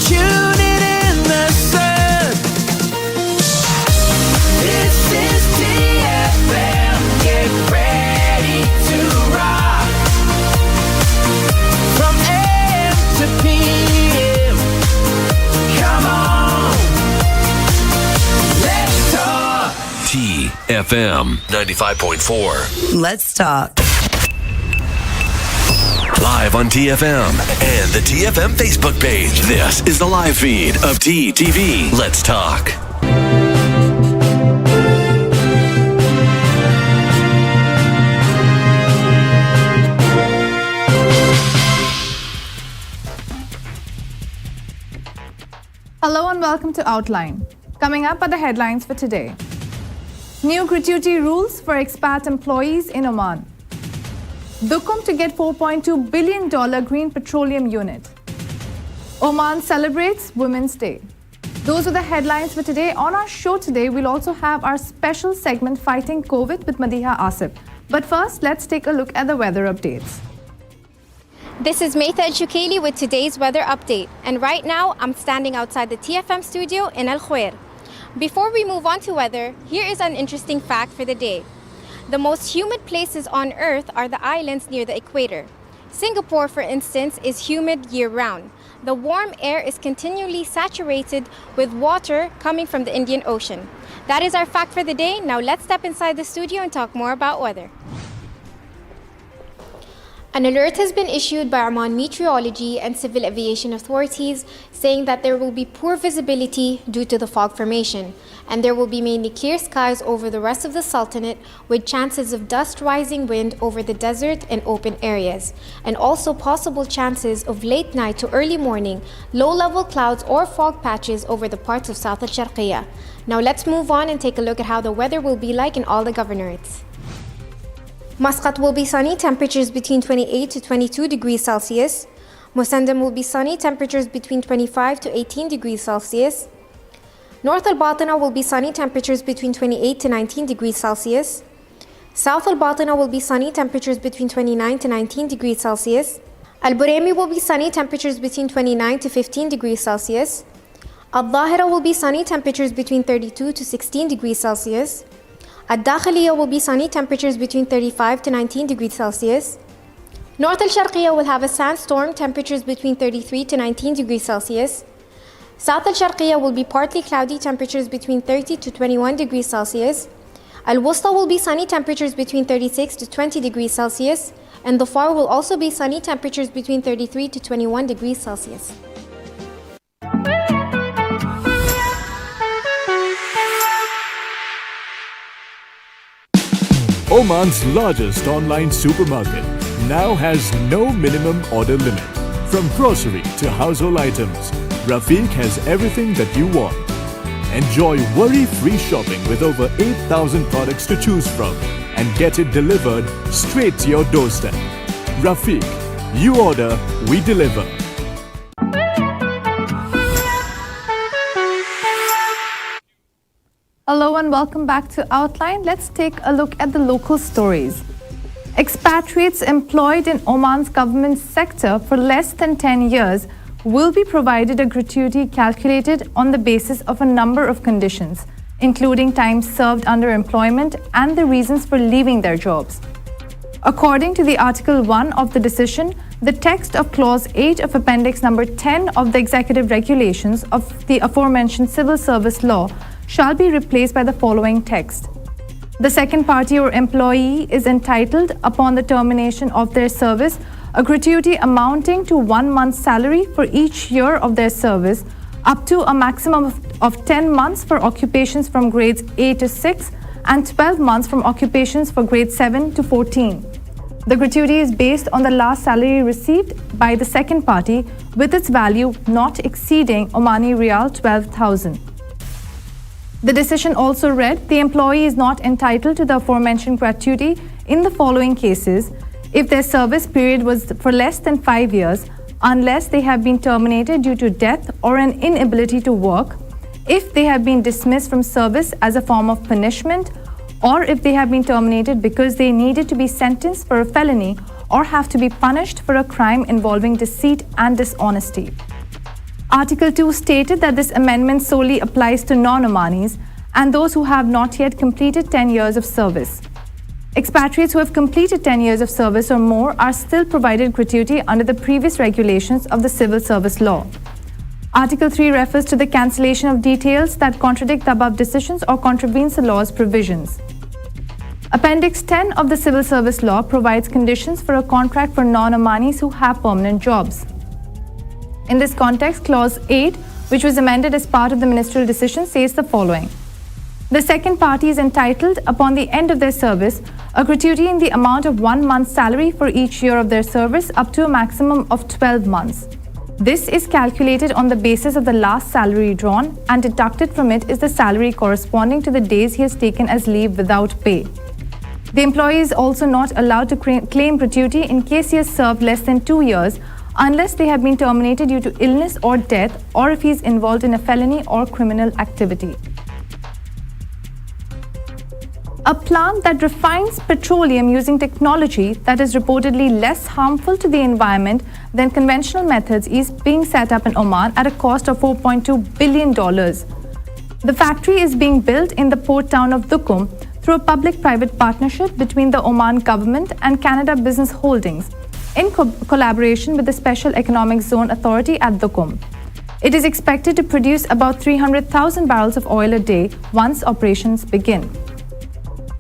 tune it in the sun. This is TFM. Get ready to rock. From AM to PM. Come on. Let's talk. TFM 95.4. Let's talk. Live on TFM and the TFM Facebook page. This is the live feed of TTV. Let's talk. Hello and welcome to Outline. Coming up are the headlines for today. New gratuity rules for expat employees in Oman. Dukum to get $4.2 billion green petroleum unit. Oman celebrates Women's Day. Those are the headlines for today. On our show today, we'll also have our special segment Fighting COVID with Madiha Asif. But first, let's take a look at the weather updates. This is Maytha Al-Shukaili with today's weather update. And right now, I'm standing outside the TFM studio in Al Khuwair. Before we move on to weather, here is an interesting fact for the day. The most humid places on Earth are the islands near the equator. Singapore, for instance, is humid year-round. The warm air is continually saturated with water coming from the Indian Ocean. That is our fact for the day. Now let's step inside the studio and talk more about weather. An alert has been issued by Oman Meteorology and Civil Aviation Authorities saying that there will be poor visibility due to the fog formation, and there will be mainly clear skies over the rest of the Sultanate with chances of dust rising wind over the desert and open areas, and also possible chances of late night to early morning low-level clouds or fog patches over the parts of South Al-Sharqiyya. Now let's move on and take a look at how the weather will be like in all the governorates. Muscat will be sunny, temperatures between 28 to 22 degrees Celsius. Musandam will be sunny, temperatures between 25 to 18 degrees Celsius. North Al-Batina will be sunny, temperatures between 28 to 19 degrees Celsius. South Al-Batina will be sunny, temperatures between 29 to 19 degrees Celsius. Al-Buraimi will be sunny, temperatures between 29 to 15 degrees Celsius. Al-Dhahira will be sunny, temperatures between 32 to 16 degrees Celsius. Al-Dakhiliya will be sunny, temperatures between 35 to 19 degrees Celsius. North Al-Sharqiyya will have a sandstorm, temperatures between 33 to 19 degrees Celsius. South Al-Sharqiyya will be partly cloudy, temperatures between 30 to 21 degrees Celsius. Al-Wusta will be sunny, temperatures between 36 to 20 degrees Celsius. And Dhofar will also be sunny, temperatures between 33 to 21 degrees Celsius. Oman's largest online supermarket now has no minimum order limit. From grocery to household items, Rafiq has everything that you want. Enjoy worry-free shopping with over 8,000 products to choose from and get it delivered straight to your doorstep. Rafiq, you order, we deliver. Hello and welcome back to Outline. Let's take a look at the local stories. Expatriates employed in Oman's government sector for less than 10 years will be provided a gratuity calculated on the basis of a number of conditions, including time served under employment and the reasons for leaving their jobs. According to the Article 1 of the decision, the text of Clause 8 of Appendix number 10 of the Executive Regulations of the aforementioned Civil Service Law shall be replaced by the following text. The second party or employee is entitled, upon the termination of their service, a gratuity amounting to 1 month's salary for each year of their service, up to a maximum of 10 months for occupations from grades A to 6 and 12 months from occupations for grades 7 to 14. The gratuity is based on the last salary received by the second party, with its value not exceeding Omani Rial 12,000. The decision also read, the employee is not entitled to the aforementioned gratuity in the following cases: if their service period was for less than 5 years, unless they have been terminated due to death or an inability to work, if they have been dismissed from service as a form of punishment, or if they have been terminated because they needed to be sentenced for a felony or have to be punished for a crime involving deceit and dishonesty. Article 2 stated that this amendment solely applies to non-Omanis and those who have not yet completed 10 years of service. Expatriates who have completed 10 years of service or more are still provided gratuity under the previous regulations of the Civil Service Law. Article 3 refers to the cancellation of details that contradict the above decisions or contravenes the law's provisions. Appendix 10 of the Civil Service Law provides conditions for a contract for non-Omanis who have permanent jobs. In this context, Clause 8, which was amended as part of the ministerial decision, says the following. The second party is entitled, upon the end of their service, a gratuity in the amount of 1 month's salary for each year of their service up to a maximum of 12 months. This is calculated on the basis of the last salary drawn, and deducted from it is the salary corresponding to the days he has taken as leave without pay. The employee is also not allowed to claim gratuity in case he has served less than 2 years unless they have been terminated due to illness or death, or if he is involved in a felony or criminal activity. A plant that refines petroleum using technology that is reportedly less harmful to the environment than conventional methods is being set up in Oman at a cost of $4.2 billion. The factory is being built in the port town of Duqm through a public-private partnership between the Oman government and Canada Business Holdings in collaboration with the Special Economic Zone Authority at Duqm. It is expected to produce about 300,000 barrels of oil a day once operations begin.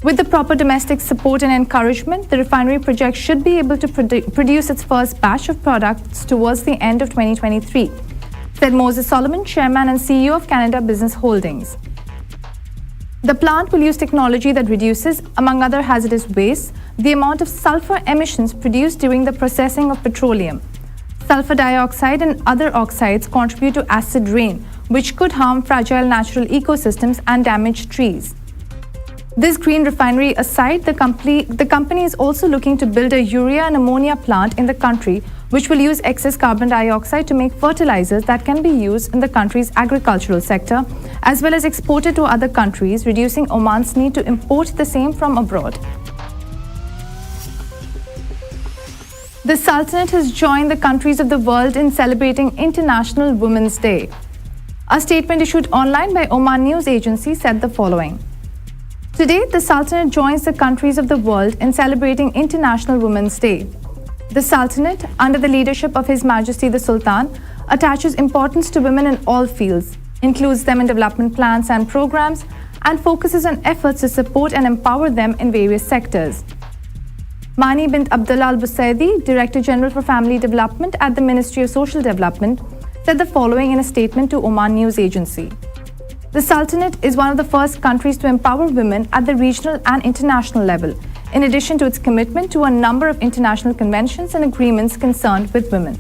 With the proper domestic support and encouragement, the refinery project should be able to produce its first batch of products towards the end of 2023, said Moses Solomon, Chairman and CEO of Canada Business Holdings. The plant will use technology that reduces, among other hazardous wastes, the amount of sulfur emissions produced during the processing of petroleum. Sulfur dioxide and other oxides contribute to acid rain, which could harm fragile natural ecosystems and damage trees. This green refinery aside, the company is also looking to build a urea and ammonia plant in the country, which will use excess carbon dioxide to make fertilizers that can be used in the country's agricultural sector, as well as exported to other countries, reducing Oman's need to import the same from abroad. The Sultanate has joined the countries of the world in celebrating International Women's Day. A statement issued online by Oman News Agency said the following. Today, the Sultanate joins the countries of the world in celebrating International Women's Day. The Sultanate, under the leadership of His Majesty the Sultan, attaches importance to women in all fields, includes them in development plans and programs, and focuses on efforts to support and empower them in various sectors. Mani bint Abdullah al-Busaidi, Director General for Family Development at the Ministry of Social Development, said the following in a statement to Oman News Agency. The Sultanate is one of the first countries to empower women at the regional and international level, in addition to its commitment to a number of international conventions and agreements concerned with women.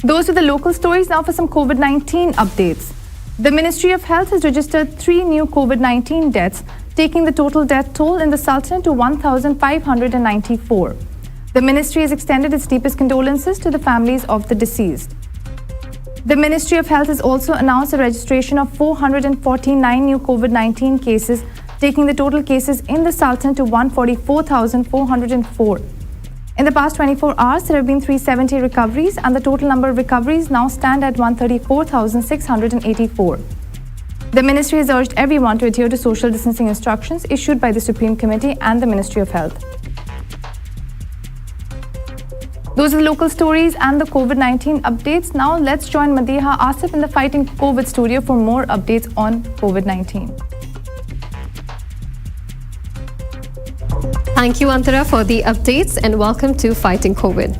Those are the local stories. Now for some COVID-19 updates. The Ministry of Health has registered 3 new COVID-19 deaths, taking the total death toll in the Sultanate to 1,594. The ministry has extended its deepest condolences to the families of the deceased. The Ministry of Health has also announced the registration of 449 new COVID-19 cases, taking the total cases in the Sultanate to 144,404. In the past 24 hours, there have been 370 recoveries, and the total number of recoveries now stand at 134,684. The ministry has urged everyone to adhere to social distancing instructions issued by the Supreme Committee and the Ministry of Health. Those are the local stories and the COVID-19 updates. Now let's join Madiha Asif in the Fighting COVID studio for more updates on COVID-19. Thank you, Antara, for the updates, and welcome to Fighting COVID.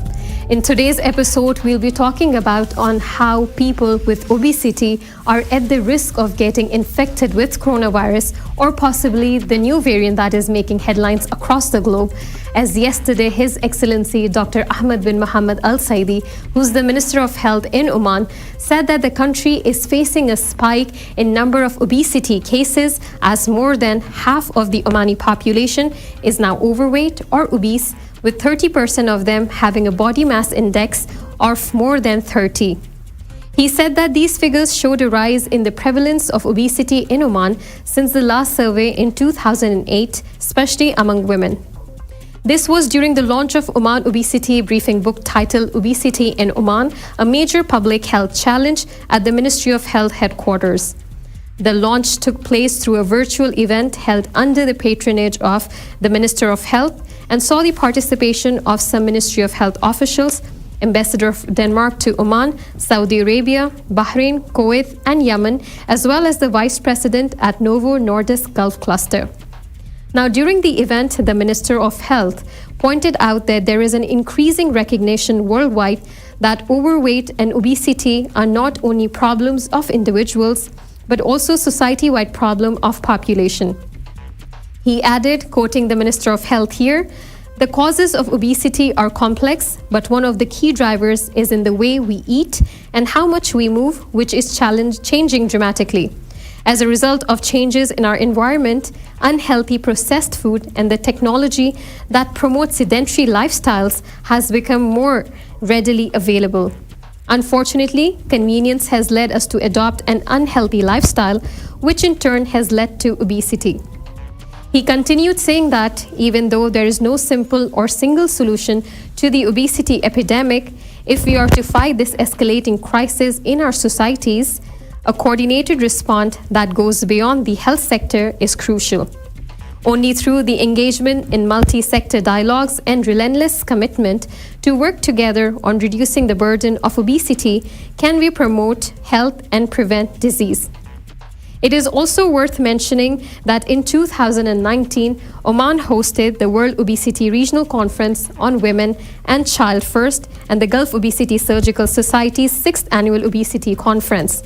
In today's episode, we'll be talking about on how people with obesity are at the risk of getting infected with coronavirus, or possibly the new variant that is making headlines across the globe. As yesterday, His Excellency Dr. Ahmed bin Mohammed Al Saidi, who's the Minister of Health in Oman, said that the country is facing a spike in number of obesity cases, as more than half of the Omani population is now overweight or obese, with 30% of them having a body mass index of more than 30. He said that these figures showed a rise in the prevalence of obesity in Oman since the last survey in 2008, especially among women. This was during the launch of Oman Obesity briefing book titled Obesity in Oman, a major public health challenge at the Ministry of Health headquarters. The launch took place through a virtual event held under the patronage of the Minister of Health and saw the participation of some Ministry of Health officials, Ambassador of Denmark to Oman, Saudi Arabia, Bahrain, Kuwait, and Yemen, as well as the Vice President at Novo Nordisk Gulf Cluster. Now, during the event, the Minister of Health pointed out that there is an increasing recognition worldwide that overweight and obesity are not only problems of individuals, but also society-wide problem of population. He added, quoting the Minister of Health here, "The causes of obesity are complex, but one of the key drivers is in the way we eat and how much we move, which is changing dramatically. As a result of changes in our environment, unhealthy processed food and the technology that promotes sedentary lifestyles has become more readily available. Unfortunately, convenience has led us to adopt an unhealthy lifestyle, which in turn has led to obesity." He continued saying that even though there is no simple or single solution to the obesity epidemic, if we are to fight this escalating crisis in our societies, a coordinated response that goes beyond the health sector is crucial. Only through the engagement in multi-sector dialogues and relentless commitment to work together on reducing the burden of obesity can we promote health and prevent disease. It is also worth mentioning that in 2019, Oman hosted the World Obesity Regional Conference on Women and Child First and the Gulf Obesity Surgical Society's 6th Annual Obesity Conference.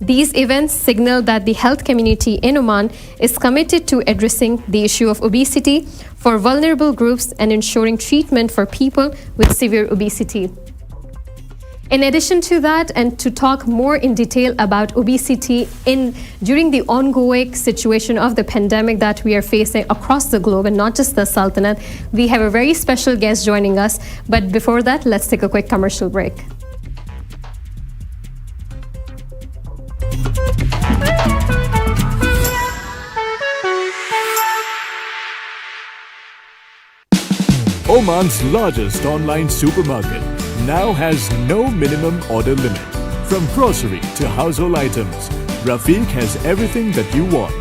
These events signal that the health community in Oman is committed to addressing the issue of obesity for vulnerable groups and ensuring treatment for people with severe obesity. In addition to that, and to talk more in detail about obesity during the ongoing situation of the pandemic that we are facing across the globe and not just the Sultanate, we have a very special guest joining us. But before that, let's take a quick commercial break. Oman's largest online supermarket now has no minimum order limit. From grocery to household items, Rafiq has everything that you want.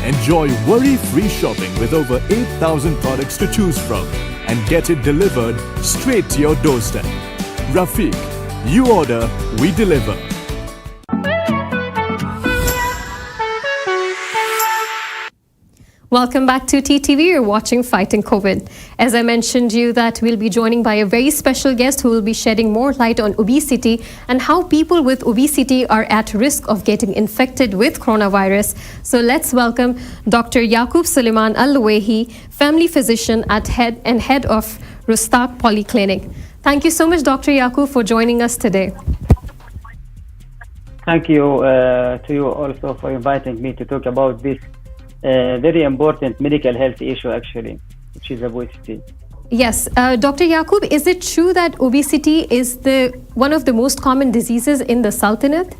Enjoy worry-free shopping with over 8,000 products to choose from and get it delivered straight to your doorstep. Rafiq, you order, we deliver. Welcome back to TTV. You're watching Fighting COVID. As I mentioned you that we'll be joining by a very special guest who will be shedding more light on obesity and how people with obesity are at risk of getting infected with coronavirus. So let's welcome Dr. Yaqub Suleiman Al-Luwaihi, family physician at head of Rustaq Polyclinic. Thank you so much, Dr. Yaqub, for joining us today. Thank you to you also for inviting me to talk about this very important medical health issue, actually, which is obesity. Yes, Dr. Yaqub, is it true that obesity is one of the most common diseases in the Sultanate?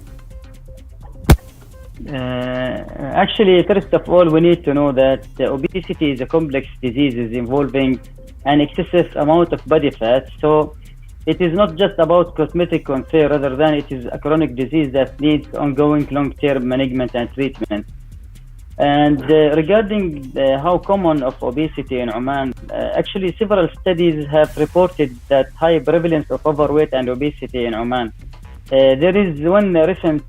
Actually, first of all, we need to know that obesity is a complex disease involving an excessive amount of body fat. So it is not just about cosmetic concern, rather than it is a chronic disease that needs ongoing long-term management and treatment. And regarding how common of obesity in Oman, actually several studies have reported that high prevalence of overweight and obesity in Oman. There is one recent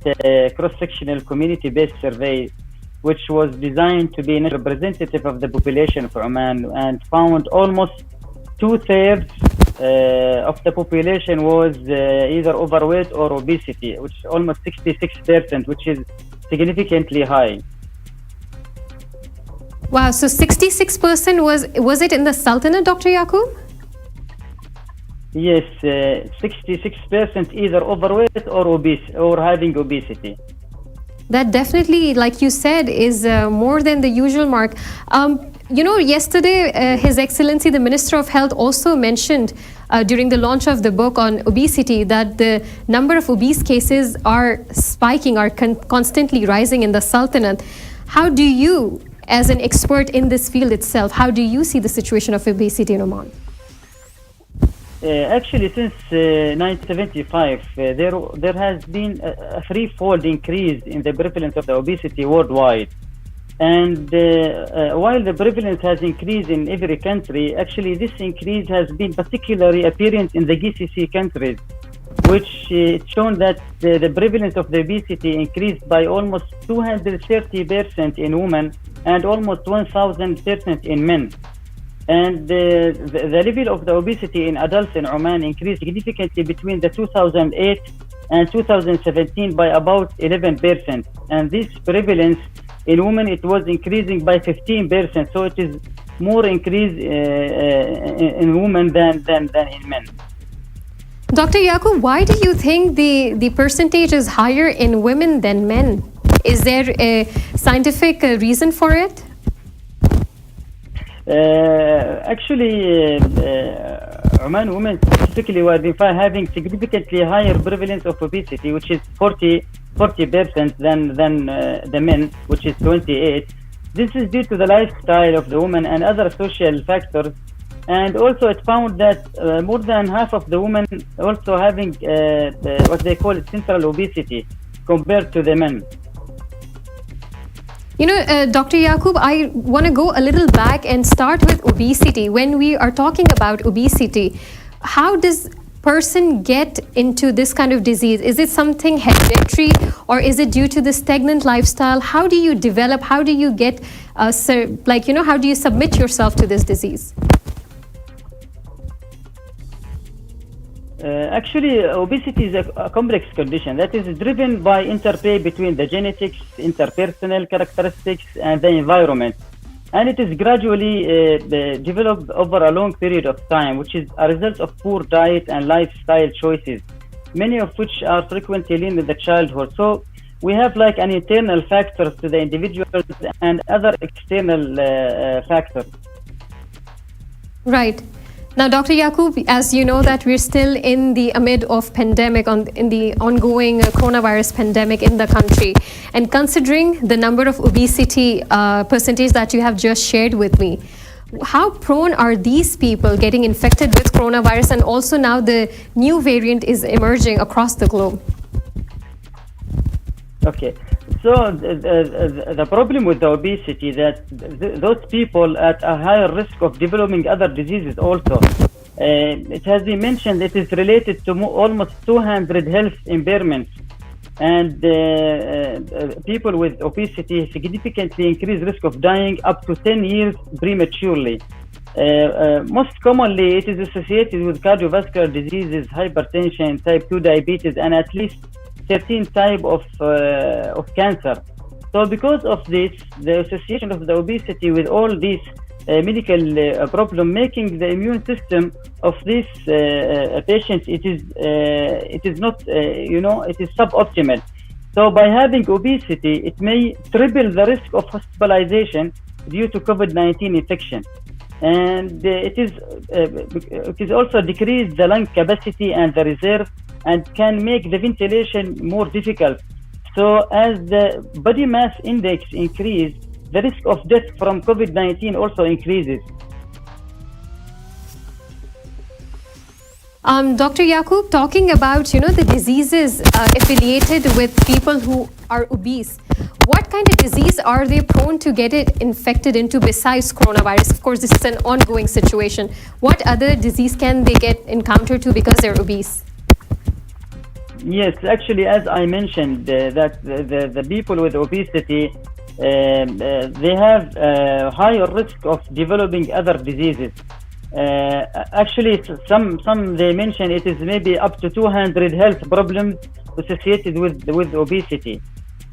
cross-sectional community-based survey which was designed to be representative of the population for Oman and found almost 2/3 of the population was either overweight or obesity, which is almost 66%, which is significantly high. Wow, so 66% was it in the Sultanate, Dr. Yaqub? Yes, 66% either overweight or obese or having obesity. That definitely, like you said, is more than the usual mark. Yesterday, His Excellency, the Minister of Health, also mentioned during the launch of the book on obesity that the number of obese cases are spiking, are constantly rising in the Sultanate. How do you as an expert in this field itself, how do you see the situation of obesity in Oman? Actually, since 1975, there has been a threefold increase in the prevalence of the obesity worldwide. And while the prevalence has increased in every country, actually this increase has been particularly apparent in the GCC countries, which shown that the prevalence of the obesity increased by almost 230% in women and almost 1,000% in men. And the level of the obesity in adults in Oman increased significantly between the 2008 and 2017 by about 11%. And this prevalence in women, it was increasing by 15%. So it is more increase in women than in men. Dr. Yaqub, why do you think the percentage is higher in women than men? Is there a scientific reason for it? Actually, Oman women specifically were having significantly higher prevalence of obesity, which is 40% than the men, which is 28. This is due to the lifestyle of the woman and other social factors. And also it found that more than half of the women also having what they call central obesity compared to the men. You know, Dr. Yaqub, I want to go a little back and start with obesity. When we are talking about obesity, how does person get into this kind of disease? Is it something hereditary, or is it due to the stagnant lifestyle? How do you develop, how do you get, how do you submit yourself to this disease? Actually, obesity is a complex condition that is driven by interplay between the genetics, interpersonal characteristics, and the environment. And it is gradually developed over a long period of time, which is a result of poor diet and lifestyle choices, many of which are frequently linked in the childhood. So we have like an internal factors to the individuals and other external factors. Right. Now, Dr. Yaqub, as you know that we're still in the amid of pandemic, in the ongoing coronavirus pandemic in the country, and considering the number of obesity percentage that you have just shared with me, how prone are these people getting infected with coronavirus, and also now the new variant is emerging across the globe? Okay. So the problem with the obesity that those people at a higher risk of developing other diseases also. It has been mentioned it is related to almost 200 health impairments, and people with obesity significantly increased risk of dying up to 10 years prematurely. Most commonly, it is associated with cardiovascular diseases, hypertension, type 2 diabetes, and at least 13 type of cancer. So because of this, the association of the obesity with all these medical problem, making the immune system of this patient, it is not, it is suboptimal. So by having obesity, it may triple the risk of hospitalization due to COVID-19 infection. And it is also decrease the lung capacity and the reserve, and can make the ventilation more difficult. So as the body mass index increases, the risk of death from COVID-19 also increases. Dr. Yaqub, talking about the diseases affiliated with people who are obese, what kind of disease are they prone to get it infected into besides coronavirus? Of course, this is an ongoing situation. What other disease can they get encountered to because they're obese? Yes, actually, as I mentioned, that the people with obesity, they have a higher risk of developing other diseases. Actually, some they mention it is maybe up to 200 health problems associated with obesity.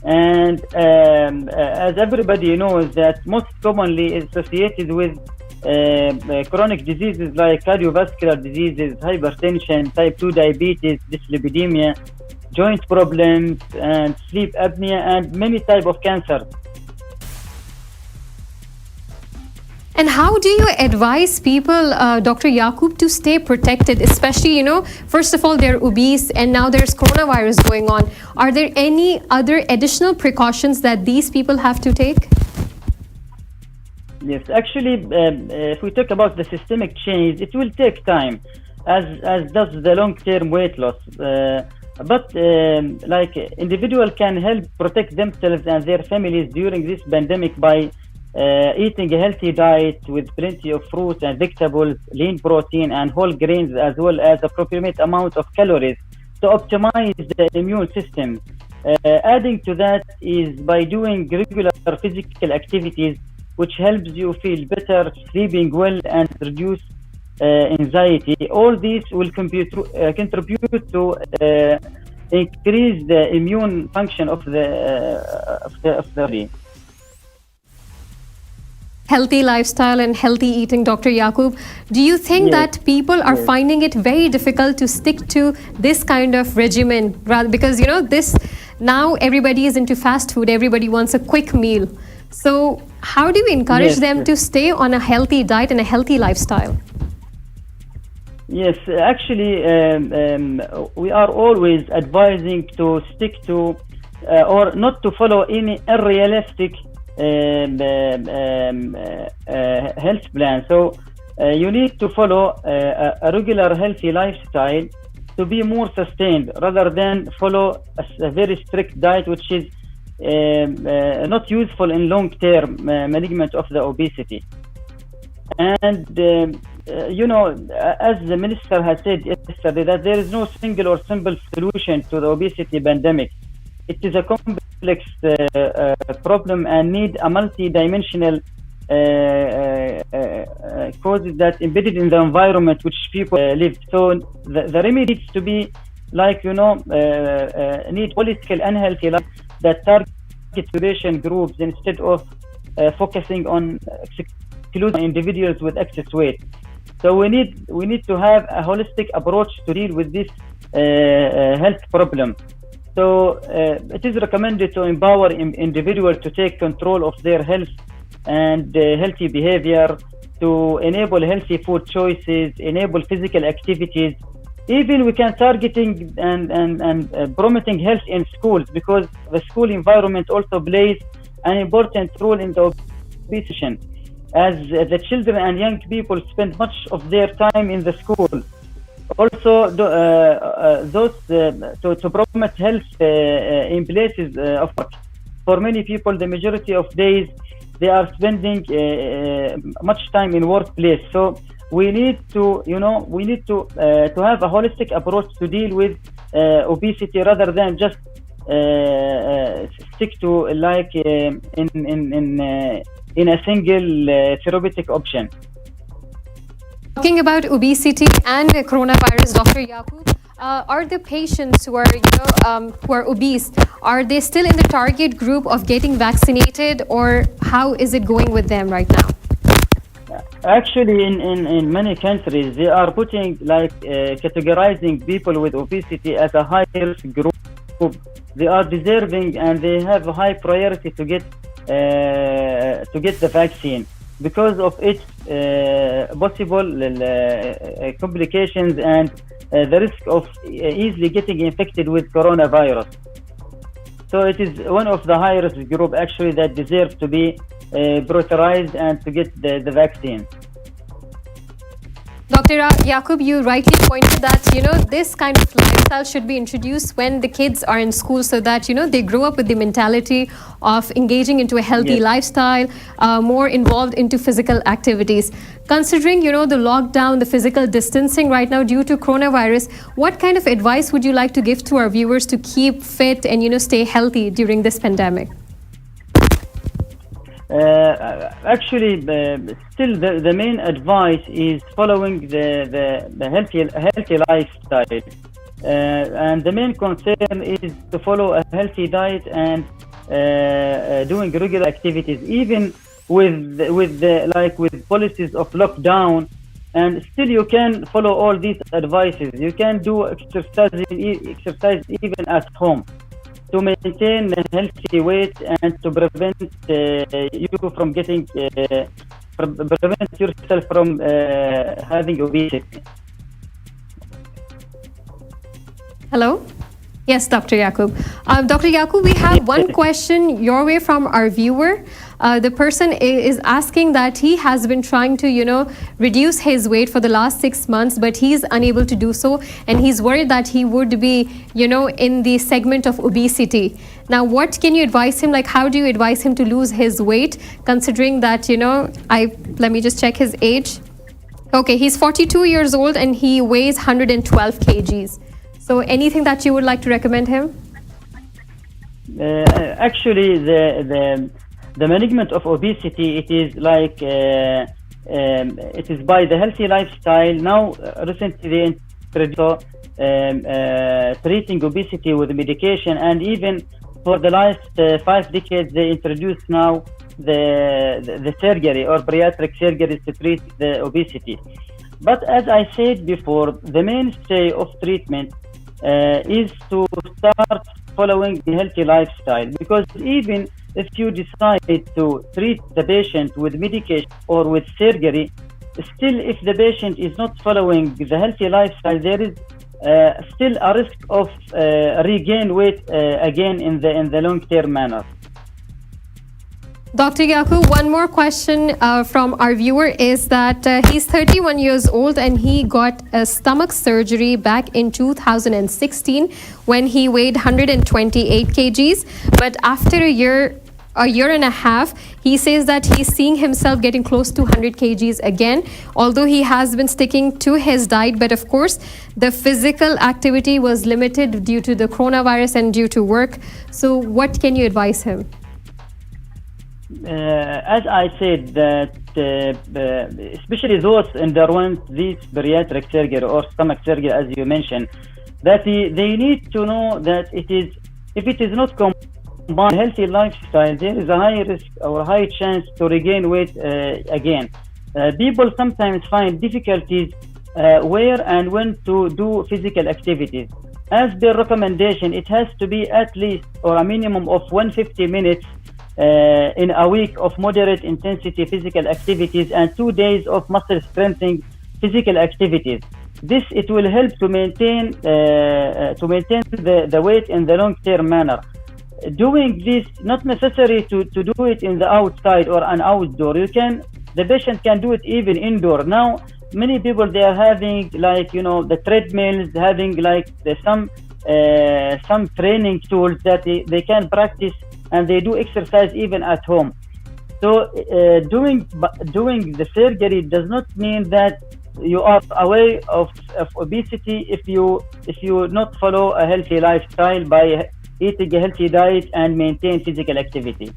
And as everybody knows, that most commonly is associated with chronic diseases like cardiovascular diseases, hypertension, type 2 diabetes, dyslipidemia, joint problems, and sleep apnea, and many types of cancer. And how do you advise people, Dr. Yaqub, to stay protected, especially, first of all, they're obese and now there's coronavirus going on. Are there any other additional precautions that these people have to take? Yes, actually, if we talk about the systemic change, it will take time, as does the long-term weight loss. But like individual can help protect themselves and their families during this pandemic by eating a healthy diet with plenty of fruits and vegetables, lean protein and whole grains, as well as appropriate amount of calories to optimize the immune system. Adding to that is by doing regular physical activities, which helps you feel better, sleeping well, and reduce anxiety. All these will contribute to increase the immune function of the body. Healthy lifestyle and healthy eating, Dr. Yaqub. Do you think Yes. that people are Yes. finding it very difficult to stick to this kind of regimen? Rather, because this now everybody is into fast food, everybody wants a quick meal. So how do you encourage Yes, them yes. to stay on a healthy diet and a healthy lifestyle? Yes, actually, we are always advising to stick to or not to follow any unrealistic health plan. So you need to follow a regular healthy lifestyle to be more sustained, rather than follow a very strict diet, which is not useful in long-term management of the obesity. And as the minister has said yesterday, that there is no single or simple solution to the obesity pandemic. It is a complex problem and need a multi-dimensional causes that embedded in the environment which people live. So the remedy needs to be like need political unhealthy life that target population groups instead of focusing on excluding individuals with excess weight. So we need to have a holistic approach to deal with this health problem. So it is recommended to empower individuals to take control of their health and healthy behavior, to enable healthy food choices, enable physical activities. Even we can targeting and promoting health in schools, because the school environment also plays an important role in the obesity, as the children and young people spend much of their time in the school. Also, to promote health in places of work. For many people, the majority of days they are spending much time in workplace. So we need to have a holistic approach to deal with obesity, rather than just stick to like in a single therapeutic option. Talking about obesity and coronavirus, Dr. Yaqub, are the patients who are who are obese, are they still in the target group of getting vaccinated, or how is it going with them right now? Actually, in many countries, they are putting categorizing people with obesity as a high risk group. They are deserving and they have a high priority to get the vaccine, because of its possible complications and the risk of easily getting infected with coronavirus. So it is one of the high risk group actually that deserve to be prioritized and to get the vaccine. Dr. Yaqub, you rightly pointed that this kind of lifestyle should be introduced when the kids are in school, so that they grow up with the mentality of engaging into a healthy Yes. lifestyle, more involved into physical activities. Considering the lockdown, the physical distancing right now due to coronavirus, what kind of advice would you like to give to our viewers to keep fit and stay healthy during this pandemic? Actually, still the main advice is following the healthy lifestyle, and the main concern is to follow a healthy diet and doing regular activities, even with policies of lockdown. And still you can follow all these advices. You can do exercise even at home, to maintain a healthy weight and to prevent you from getting prevent yourself from having obesity. Hello? Yes, Dr. Yaqub. Dr. Yaqub, we have one question your way from our viewer. The person is asking that he has been trying to, reduce his weight for the last 6 months, but he's unable to do so. And he's worried that he would be, in the segment of obesity. Now, what can you advise him? Like, how do you advise him to lose his weight, considering that, let me just check his age. Okay, he's 42 years old and he weighs 112 kgs. So anything that you would like to recommend him? Actually, the management of obesity, it is like it is by the healthy lifestyle. Now, recently they introduced treating obesity with medication, and even for the last 5 decades they introduced now the surgery or bariatric surgeries to treat the obesity. But as I said before, the mainstay of treatment is to start following the healthy lifestyle, because even if you decide to treat the patient with medication or with surgery, still if the patient is not following the healthy lifestyle, there is still a risk of regain weight again in the long-term manner. Dr. Yaqub, one more question from our viewer is that he's 31 years old and he got a stomach surgery back in 2016 when he weighed 128 kgs. But after a year and a half, he says that he's seeing himself getting close to 100 kgs again, although he has been sticking to his diet. But of course, the physical activity was limited due to the coronavirus and due to work. So what can you advise him? As I said, that especially those underwent this bariatric surgery or stomach surgery, as you mentioned, that they need to know that if it is not combined healthy lifestyle, there is a high risk or high chance to regain weight again. People sometimes find difficulties where and when to do physical activities. As per recommendation, it has to be at least or a minimum of 150 minutes in a week of moderate intensity physical activities and 2 days of muscle strengthening physical activities. This it will help to maintain the weight in the long-term manner. Doing this not necessary to do it in the outside or an outdoor. The patient can do it even indoor. Now many people, they are having the treadmills, having some training tools that they can practice, and they do exercise even at home. So doing the surgery does not mean that you are away of obesity if you not follow a healthy lifestyle by eating a healthy diet and maintain physical activity.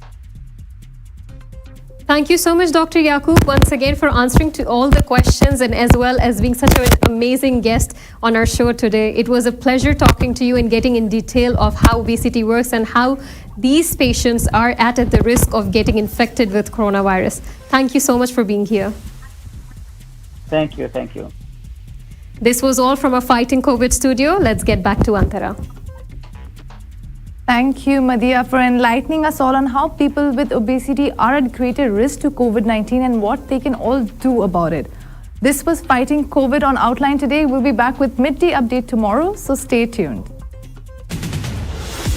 Thank you so much, Dr. Yaqub, once again for answering to all the questions and as well as being such an amazing guest on our show today. It was a pleasure talking to you and getting in detail of how obesity works and how these patients are at the risk of getting infected with coronavirus. Thank you so much for being here. Thank you. This was all from our Fighting COVID studio. Let's get back to Antara. Thank you, Madhya, for enlightening us all on how people with obesity are at greater risk to COVID-19 and what they can all do about it. This was Fighting COVID on Outline today. We'll be back with midday update tomorrow, so stay tuned.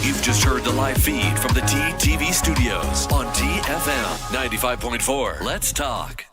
You've just heard the live feed from the TTV studios on TFM 95.4. Let's talk.